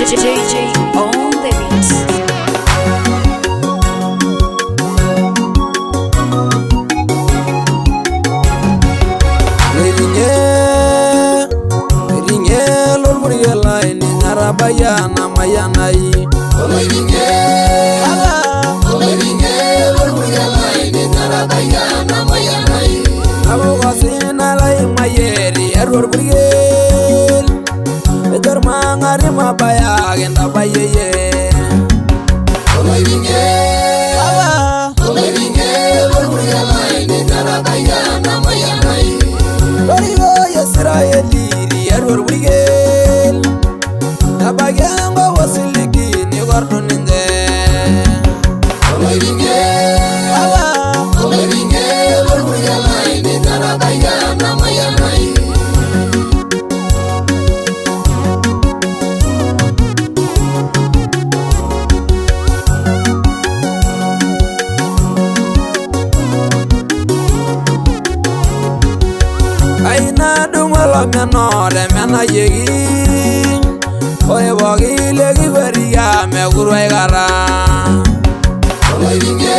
JJ on the beats. Ringe lol muriyala ni ngarabaya na mayanai. Ringe lol muriyala ni ngarabaya na mayanai. Abo kasina lai mayeri error burgel. Ejar mangari mabaya genda bayeye. Ringe lol muriyala ni ngarabaya na mayanai. Origo Yisraeli error burgel. Nabagengo wasiliki ni gordo ninge. Ringe lol muriyala ni ngarabaya na mayanai. Aina dumala menore mena yegi. Oye bogi legi veriya me gurwai gara. Ringe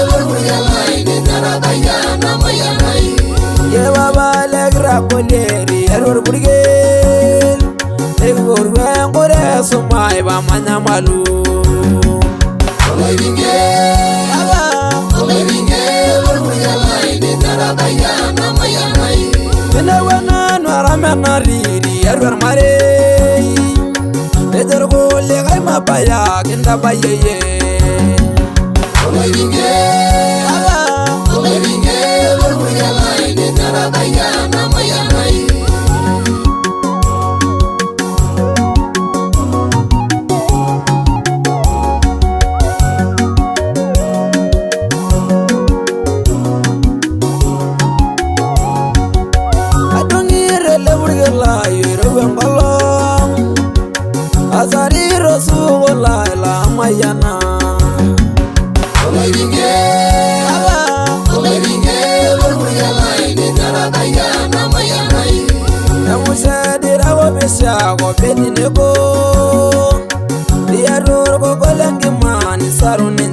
lol muriyala ni ngarabaya na mayanai. Ye baba legra koleri error burgel. Egor ngore sumai ba manyamalu. Ringe lol muriyala ni ngarabaya na mayanai. Mena wana nwara mena riri error mare. Ejar ko legai mabaya kinda bayeye. Ringe lol muriyala ni ngarabaya na mayanai. Adongire le burgela yero bambalong. Azari Rasulullah la mayana. Ringe lol muriyala ni ngarabaya na mayanai. Namusadira wo besya go bedineko. Diarur go golengi mani saruni.